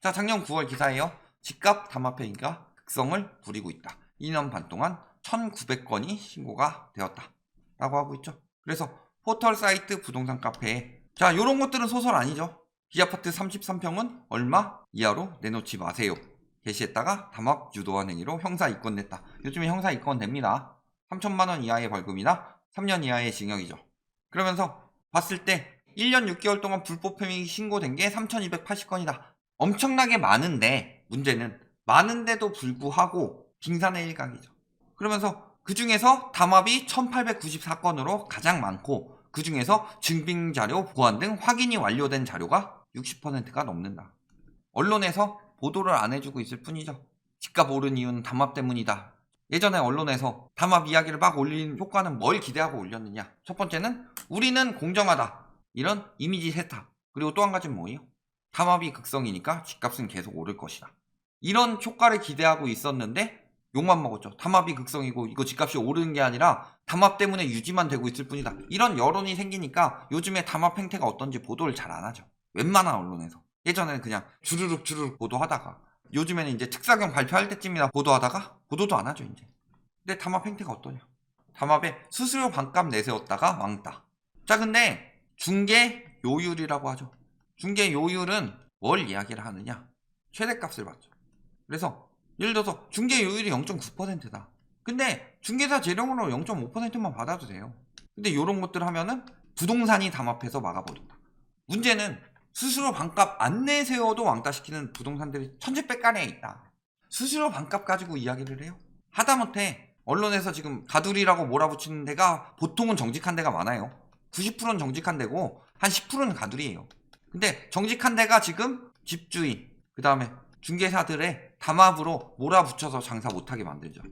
자, 작년 9월 기사예요. 집값 담합행위가 극성을 부리고 있다. 2년 반 동안 1900건이 신고가 되었다 라고 하고 있죠. 그래서 포털 사이트 부동산 카페에 자, 요런 것들은 소설 아니죠. B아파트 33평은 얼마 이하로 내놓지 마세요. 게시했다가 담합 유도한 행위로 형사 입건 냈다. 요즘에 형사 입건 됩니다. 3천만원 이하의 벌금이나 3년 이하의 징역이죠. 그러면서 봤을 때 1년 6개월 동안 불법 행위 신고된 게 3280건이다. 엄청나게 많은데 문제는 많은데도 불구하고 빙산의 일각이죠. 그러면서 그 중에서 담합이 1894건으로 가장 많고 그 중에서 증빙자료, 보안 등 확인이 완료된 자료가 60%가 넘는다. 언론에서 보도를 안 해주고 있을 뿐이죠. 집값 오른 이유는 담합 때문이다. 예전에 언론에서 담합 이야기를 막 올린 효과는 뭘 기대하고 올렸느냐. 첫 번째는 우리는 공정하다. 이런 이미지 세탁. 그리고 또 한 가지는 뭐예요? 담합이 극성이니까 집값은 계속 오를 것이다. 이런 효과를 기대하고 있었는데 욕만 먹었죠. 담합이 극성이고 이거 집값이 오르는 게 아니라 담합 때문에 유지만 되고 있을 뿐이다. 이런 여론이 생기니까 요즘에 담합 행태가 어떤지 보도를 잘 안 하죠. 웬만한 언론에서. 예전에는 그냥 주르륵 보도하다가 요즘에는 이제 특사경 발표할 때쯤이나 보도하다가 보도도 안 하죠 이제. 근데 담합 행태가 어떠냐. 담합에 수수료 반값 내세웠다가 왕따. 자, 근데 중개 요율이라고 하죠. 중개 요율은 뭘 이야기를 하느냐. 최대값을 받죠. 그래서 예를 들어서 중개 요율이 0.9%다. 근데 중개사 재량으로 0.5%만 받아도 돼요. 근데 이런 것들을 하면은 부동산이 담합해서 막아버린다. 문제는 수수료 반값 안 내세워도 왕따시키는 부동산들이 천지백간에 있다. 수수료 반값 가지고 이야기를 해요. 하다못해 언론에서 지금 가두리라고 몰아붙이는 데가 보통은 정직한 데가 많아요. 90%는 정직한 데고 한 10%는 가두리예요. 근데 정직한 데가 지금 집주인, 그 다음에 중개사들의 담합으로 몰아붙여서 장사 못하게 만들죠.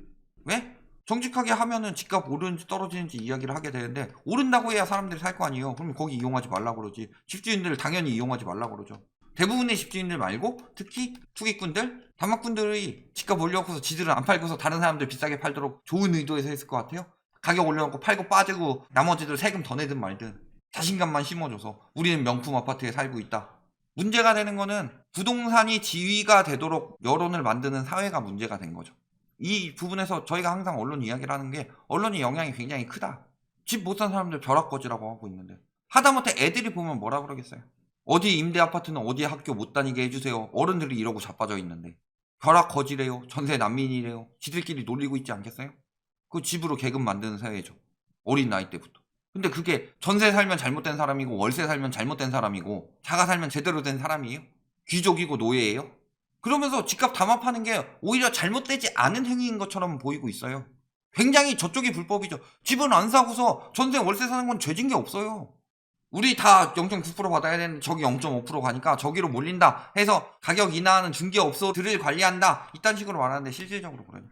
왜? 정직하게 하면은 집값 오르는지 떨어지는지 이야기를 하게 되는데 오른다고 해야 사람들이 살 거 아니에요. 그럼 거기 이용하지 말라고 그러지. 집주인들 당연히 이용하지 말라고 그러죠. 대부분의 집주인들 말고 특히 투기꾼들, 담합꾼들이 집값 올려놓고서 지들은 안 팔고서 다른 사람들 비싸게 팔도록 좋은 의도에서 했을 것 같아요. 가격 올려놓고 팔고 빠지고 나머지들 세금 더 내든 말든 자신감만 심어줘서 우리는 명품 아파트에 살고 있다. 문제가 되는 거는 부동산이 지위가 되도록 여론을 만드는 사회가 문제가 된 거죠. 이 부분에서 저희가 항상 언론 이야기를 하는 게 언론의 영향이 굉장히 크다. 집 못 산 사람들 벼락거지라고 하고 있는데 하다못해 애들이 보면 뭐라 그러겠어요. 어디 임대 아파트는 어디 학교 못 다니게 해주세요. 어른들이 이러고 자빠져 있는데 벼락거지래요. 전세 난민이래요. 지들끼리 놀리고 있지 않겠어요? 그 집으로 계급 만드는 사회죠. 어린 나이 때부터. 근데 그게 전세 살면 잘못된 사람이고 월세 살면 잘못된 사람이고 자가 살면 제대로 된 사람이에요? 귀족이고 노예예요? 그러면서 집값 담합하는 게 오히려 잘못되지 않은 행위인 것처럼 보이고 있어요. 굉장히 저쪽이 불법이죠. 집은 안 사고서 전세 월세 사는 건 죄진 게 없어요. 우리 다 0.9% 받아야 되는데 저기 0.5% 가니까 저기로 몰린다 해서 가격 인하하는 중개업소들을 관리한다. 이딴 식으로 말하는데 실질적으로 그래요.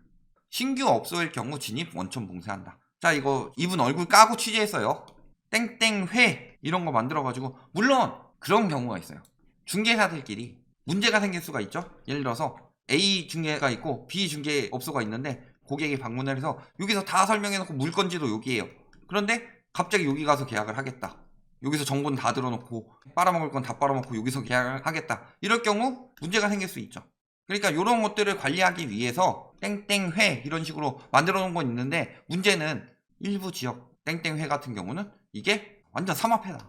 신규 업소일 경우 진입 원천 봉쇄한다. 자, 이거 이분 얼굴 까고 취재했어요. 땡땡회 이런 거 만들어가지고 물론 그런 경우가 있어요. 중개사들끼리 문제가 생길 수가 있죠. 예를 들어서 A 중개가 있고 B 중개업소가 있는데 고객이 방문을 해서 여기서 다 설명해놓고 물건지도 여기에요. 그런데 갑자기 여기 가서 계약을 하겠다. 여기서 정보는 다 들어놓고 빨아먹을 건 다 빨아먹고 여기서 계약을 하겠다. 이럴 경우 문제가 생길 수 있죠. 그러니까 이런 것들을 관리하기 위해서 땡땡회 이런 식으로 만들어 놓은 건 있는데 문제는 일부 지역 땡땡회 같은 경우는 이게 완전 삼합회다.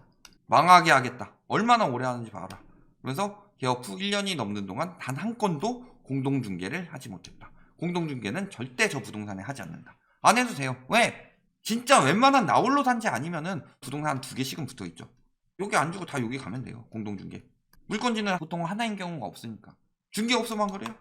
망하게 하겠다. 얼마나 오래 하는지 봐라. 그래서 개업 후 1년이 넘는 동안 단 한 건도 공동중개를 하지 못했다. 공동중개는 절대 저 부동산에 하지 않는다. 안 해도 돼요. 왜? 진짜 웬만한 나홀로 단지 아니면은 부동산 2개씩은 붙어있죠. 여기 안 주고 다 여기 가면 돼요. 공동중개. 물건지는 보통 하나인 경우가 없으니까. 중개업소만 그래요.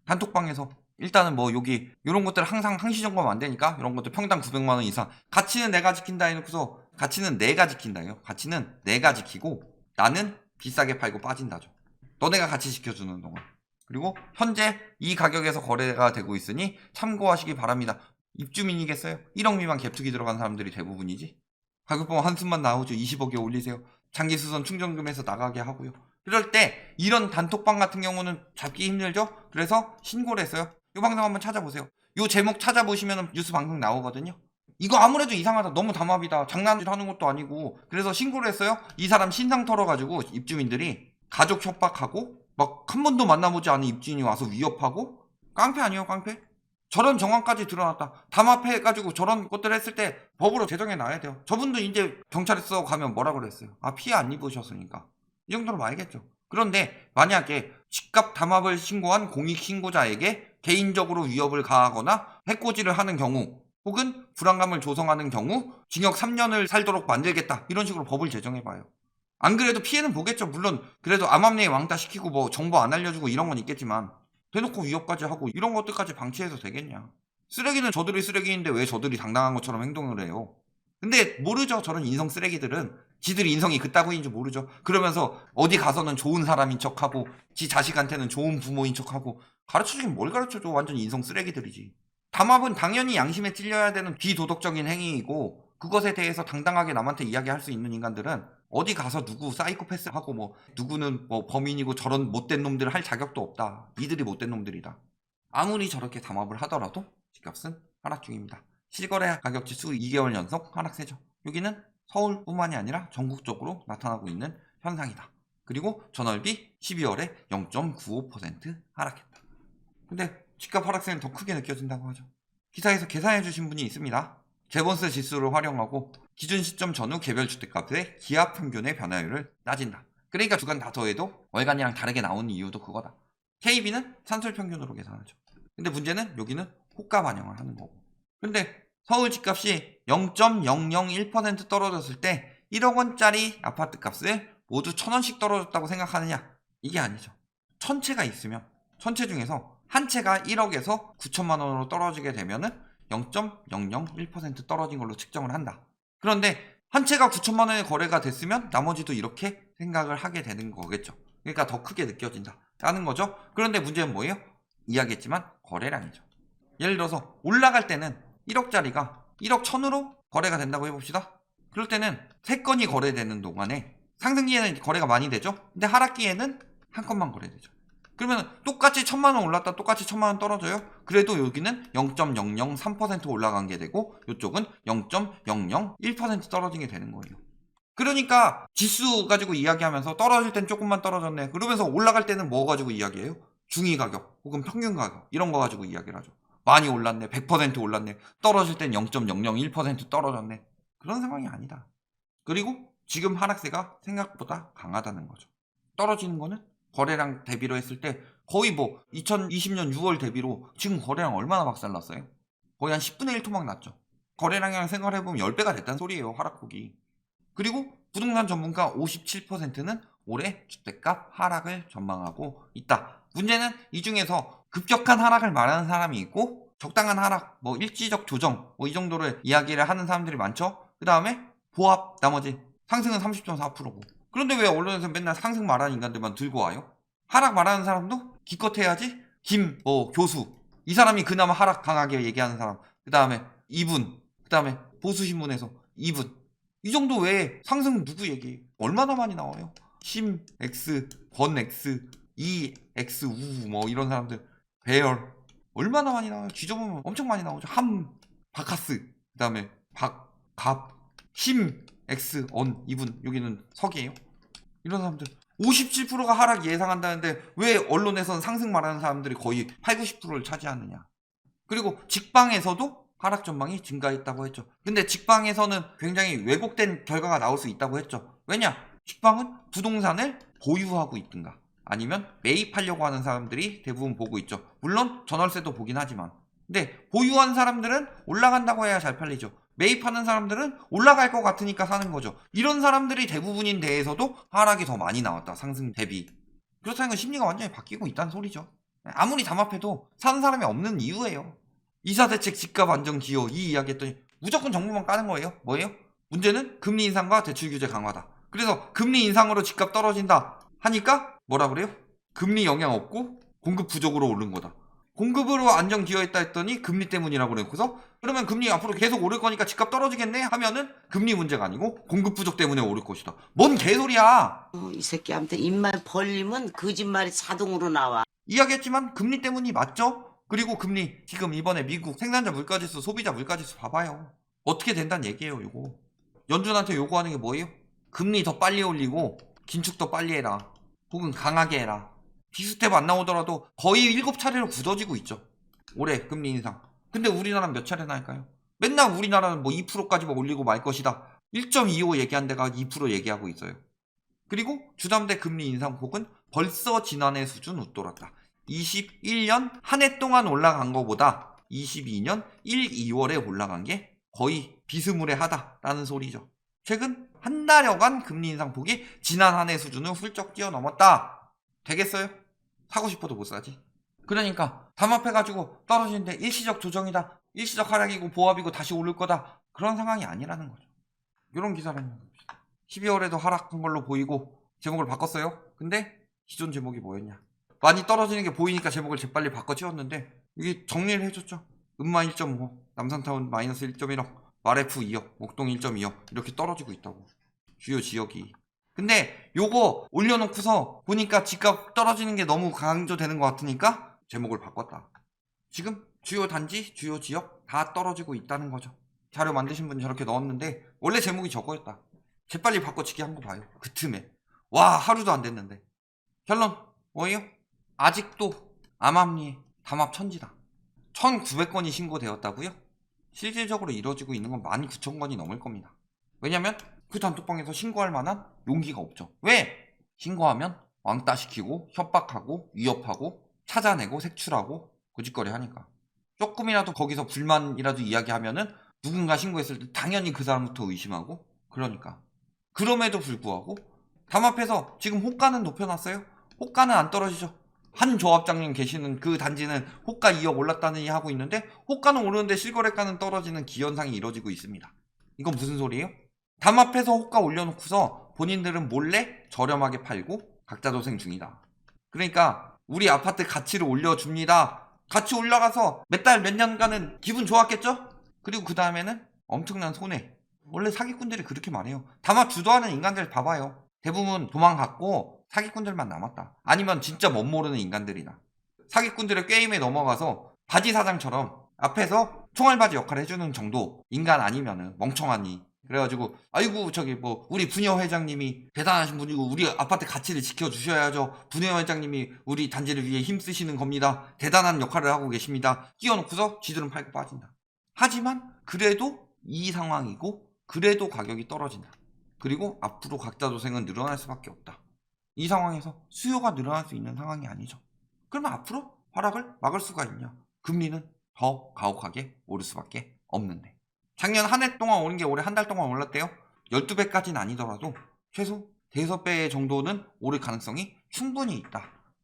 단톡방에서 일단은 뭐 여기 이런 것들 항상 항시 점검 안 되니까 이런 것들 평당 900만 원 이상 가치는 내가 지킨다 해놓고서 가치는 내가 지킨다요. 가치는 내가 지키고 나는 비싸게 팔고 빠진다죠. 너네가 같이 지켜주는 동안. 그리고 현재 이 가격에서 거래가 되고 있으니 참고하시기 바랍니다. 입주민이겠어요? 1억 미만 갭투기 들어간 사람들이 대부분이지. 가격 보면 한숨만 나오죠. 20억에 올리세요. 장기수선 충전금에서 나가게 하고요. 그럴 때 이런 단톡방 같은 경우는 잡기 힘들죠. 그래서 신고를 했어요. 이 방송 한번 찾아보세요. 이 제목 찾아보시면 뉴스 방송 나오거든요. 이거 아무래도 이상하다. 너무 담합이다. 장난질 하는 것도 아니고. 그래서 신고를 했어요. 이 사람 신상 털어가지고 입주민들이 가족 협박하고 막 한 번도 만나보지 않은 입주인이 와서 위협하고 깡패 아니에요, 깡패? 저런 정황까지 드러났다. 담합해가지고 저런 것들 했을 때 법으로 제정해 놔야 돼요. 저분도 이제 경찰서 가면 뭐라 그랬어요? 아, 피해 안 입으셨으니까. 이 정도로 말겠죠. 그런데 만약에 집값 담합을 신고한 공익신고자에게 개인적으로 위협을 가하거나 해코지를 하는 경우, 혹은 불안감을 조성하는 경우 징역 3년을 살도록 만들겠다, 이런 식으로 법을 제정해봐요. 안 그래도 피해는 보겠죠. 물론 그래도 암암리에 왕따 시키고 뭐 정보 안 알려주고 이런 건 있겠지만, 대놓고 위협까지 하고 이런 것들까지 방치해서 되겠냐. 쓰레기는 저들이 쓰레기인데 왜 저들이 당당한 것처럼 행동을 해요. 근데 모르죠. 저런 인성 쓰레기들은 지들 인성이 그따구인 줄 모르죠. 그러면서 어디 가서는 좋은 사람인 척하고 지 자식한테는 좋은 부모인 척하고, 가르쳐주긴 뭘 가르쳐줘. 완전 인성 쓰레기들이지. 담합은 당연히 양심에 찔려야 되는 비도덕적인 행위이고, 그것에 대해서 당당하게 남한테 이야기할 수 있는 인간들은 어디 가서 누구 사이코패스하고 뭐 누구는 뭐 범인이고 저런 못된 놈들 할 자격도 없다. 이들이 못된 놈들이다. 아무리 저렇게 담합을 하더라도 집값은 하락 중입니다. 실거래 가격 지수 2개월 연속 하락세죠. 여기는 서울뿐만이 아니라 전국적으로 나타나고 있는 현상이다. 그리고 전월비 12월에 0.95% 하락했다. 근데 집값 하락세는 더 크게 느껴진다고 하죠. 기사에서 계산해 주신 분이 있습니다. 제본스 지수를 활용하고 기준 시점 전후 개별 주택값의 기하 평균의 변화율을 따진다. 그러니까 주간 다 더해도 월간이랑 다르게 나오는 이유도 그거다. KB는 산술 평균으로 계산하죠. 근데 문제는 여기는 호가 반영을 하는 거고. 근데 서울 집값이 0.001% 떨어졌을 때 1억 원짜리 아파트 값을 모두 1,000원씩 떨어졌다고 생각하느냐? 이게 아니죠. 천채가 있으면 천채 중에서 한 채가 1억에서 9천만 원으로 떨어지게 되면은 0.001% 떨어진 걸로 측정을 한다. 그런데 한 채가 9천만 원에 거래가 됐으면 나머지도 이렇게 생각을 하게 되는 거겠죠. 그러니까 더 크게 느껴진다 라는 거죠. 그런데 문제는 뭐예요? 이야기했지만 거래량이죠. 예를 들어서 올라갈 때는 1억짜리가 1억 1천으로 거래가 된다고 해봅시다. 그럴 때는 3건이 거래되는 동안에 상승기에는 거래가 많이 되죠. 근데 하락기에는 한 건만 거래되죠. 그러면 똑같이 1,000만 원 올랐다 똑같이 1,000만 원 떨어져요? 그래도 여기는 0.003% 올라간 게 되고 이쪽은 0.001% 떨어진 게 되는 거예요. 그러니까 지수 가지고 이야기하면서 떨어질 땐 조금만 떨어졌네, 그러면서 올라갈 때는 뭐 가지고 이야기해요? 중위 가격 혹은 평균 가격 이런 거 가지고 이야기를 하죠. 많이 올랐네, 100% 올랐네, 떨어질 땐 0.001% 떨어졌네. 그런 상황이 아니다. 그리고 지금 하락세가 생각보다 강하다는 거죠. 떨어지는 거는 거래량 대비로 했을 때 거의 뭐 2020년 6월 대비로 지금 거래량 얼마나 박살났어요? 거의 한 10분의 1 토막 났죠. 거래량이랑 생각해보면 10배가 됐다는 소리예요, 하락폭이. 그리고 부동산 전문가 57%는 올해 주택값 하락을 전망하고 있다. 문제는 이 중에서 급격한 하락을 말하는 사람이 있고 적당한 하락, 뭐 일시적 조정, 뭐 이 정도를 이야기를 하는 사람들이 많죠. 그 다음에 보합, 나머지 상승은 30.4%고. 그런데 왜 언론에서 맨날 상승 말하는 인간들만 들고 와요? 하락 말하는 사람도 기껏 해야지. 교수, 이 사람이 그나마 하락 강하게 얘기하는 사람, 그 다음에 이분, 그 다음에 보수신문에서 이분, 이 정도 외에 상승 누구 얘기 얼마나 많이 나와요? 심 X, 권 X, 이 X, 우 뭐 이런 사람들, 배열 얼마나 많이 나와요? 뒤져보면 엄청 많이 나오죠. 바카스, 그 다음에 갑, 심 X, 이분, 여기는 석이에요. 이런 사람들 57%가 하락 예상한다는데 왜 언론에선 상승 말하는 사람들이 거의 80-90%를 차지하느냐. 그리고 직방에서도 하락 전망이 증가했다고 했죠. 근데 직방에서는 굉장히 왜곡된 결과가 나올 수 있다고 했죠. 왜냐? 직방은 부동산을 보유하고 있든가 아니면 매입하려고 하는 사람들이 대부분 보고 있죠. 물론 전월세도 보긴 하지만. 근데 보유한 사람들은 올라간다고 해야 잘 팔리죠. 매입하는 사람들은 올라갈 것 같으니까 사는 거죠. 이런 사람들이 대부분인 데에서도 하락이 더 많이 나왔다, 상승 대비. 그렇다는 건 심리가 완전히 바뀌고 있다는 소리죠. 아무리 담합해도 사는 사람이 없는 이유예요. 이사대책 집값 안정 기여 이 이야기 했더니 무조건 정부만 까는 거예요. 뭐예요? 문제는 금리 인상과 대출 규제 강화다. 그래서 금리 인상으로 집값 떨어진다 하니까 뭐라 그래요? 금리 영향 없고 공급 부족으로 오른 거다. 공급으로 안정 기여했다 했더니 금리 때문이라고 그래서 그러면 금리 앞으로 계속 오를 거니까 집값 떨어지겠네 하면은 금리 문제가 아니고 공급 부족 때문에 오를 것이다. 뭔 개소리야. 이 새끼한테 입만 벌리면 거짓말이 자동으로 나와. 이야기했지만 금리 때문이 맞죠? 그리고 금리 지금 이번에 미국 생산자 물가지수 소비자 물가지수 봐봐요. 어떻게 된다는 얘기예요. 이거 연준한테 요구하는 게 뭐예요? 금리 더 빨리 올리고 긴축 더 빨리 해라, 혹은 강하게 해라. 비스텝 안 나오더라도 거의 7차례로 굳어지고 있죠. 올해 금리 인상. 근데 우리나라는 몇 차례나 할까요? 맨날 우리나라는 뭐 2%까지만 올리고 말 것이다. 1.25 얘기한 데가 2% 얘기하고 있어요. 그리고 주담대 금리 인상폭은 벌써 지난해 수준 웃돌았다. 21년 한 해 동안 올라간 거보다 22년 1, 2월에 올라간 게 거의 비스무리하다라는 소리죠. 최근 한 달여간 금리 인상폭이 지난 한 해 수준을 훌쩍 뛰어넘었다. 되겠어요? 사고 싶어도 못 사지. 그러니까 담합해가지고 떨어지는데 일시적 조정이다. 일시적 하락이고 보합이고 다시 오를 거다. 그런 상황이 아니라는 거죠. 이런 기사를 봅시다. 12월에도 하락한 걸로 보이고 제목을 바꿨어요. 근데 기존 제목이 뭐였냐? 많이 떨어지는 게 보이니까 제목을 재빨리 바꿔 지웠는데 이게 정리를 해줬죠. 음마 1.5, 남산타운 마이너스 1.1억, 마레프 2억, 목동 1.2억 이렇게 떨어지고 있다고. 주요 지역이. 근데 요거 올려놓고서 보니까 집값 떨어지는 게 너무 강조되는 것 같으니까 제목을 바꿨다. 지금 주요 단지, 주요 지역 다 떨어지고 있다는 거죠. 자료 만드신 분 저렇게 넣었는데 원래 제목이 저거였다. 재빨리 바꿔치기 한 거 봐요. 그 틈에. 와, 하루도 안 됐는데. 결론 뭐예요? 아직도 암암리에 담합 천지다. 1900건이 신고되었다고요? 실질적으로 이루어지고 있는 건 19,000건이 넘을 겁니다. 왜냐면 그 단톡방에서 신고할 만한 용기가 없죠. 왜? 신고하면 왕따시키고 협박하고 위협하고 찾아내고 색출하고 고짓거리 하니까. 조금이라도 거기서 불만이라도 이야기하면은 누군가 신고했을 때 당연히 그 사람부터 의심하고 그러니까. 그럼에도 불구하고 담합해서 지금 호가는 높여놨어요? 호가는 안 떨어지죠. 한 조합장님 계시는 그 단지는 호가 2억 올랐다느니 하고 있는데 호가는 오르는데 실거래가는 떨어지는 기현상이 이루어지고 있습니다. 이건 무슨 소리예요? 담합해서 호가 올려놓고서 본인들은 몰래 저렴하게 팔고 각자 도생 중이다. 그러니까 우리 아파트 가치를 올려줍니다. 가치 올라가서 몇 달 몇 년간은 기분 좋았겠죠? 그리고 그 다음에는 엄청난 손해. 원래 사기꾼들이 그렇게 말해요. 담합 주도하는 인간들 봐봐요. 대부분 도망갔고 사기꾼들만 남았다. 아니면 진짜 멋모르는 인간들이나. 사기꾼들의 게임에 넘어가서 바지 사장처럼 앞에서 총알바지 역할을 해주는 정도 인간 아니면은 멍청하니. 그래가지고 아이고 저기 뭐 우리 부녀 회장님이 대단하신 분이고 우리 아파트 가치를 지켜주셔야죠. 부녀 회장님이 우리 단지를 위해 힘쓰시는 겁니다. 대단한 역할을 하고 계십니다. 끼워놓고서 쥐들은 팔고 빠진다. 하지만 그래도 이 상황이고 그래도 가격이 떨어진다. 그리고 앞으로 각자 도생은 늘어날 수밖에 없다. 이 상황에서 수요가 늘어날 수 있는 상황이 아니죠. 그러면 앞으로 하락을 막을 수가 있냐? 금리는 더 가혹하게 오를 수밖에 없는데. 작년 한 해 동안 오른 게 올해 한 달 동안 올랐대요. 12배까지는 아니더라도 최소 5배 정도는 오를 가능성이 충분히 있다.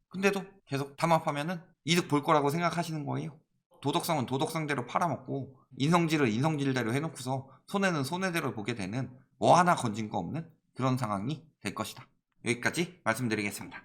근데도 계속 담합하면은 이득 볼 거라고 생각하시는 거예요. 도덕성은 도덕성대로 팔아먹고 인성질을 인성질대로 해놓고서 손해는 손해대로 보게 되는 뭐 하나 건진 거 없는 그런 상황이 될 것이다. 여기까지 말씀드리겠습니다.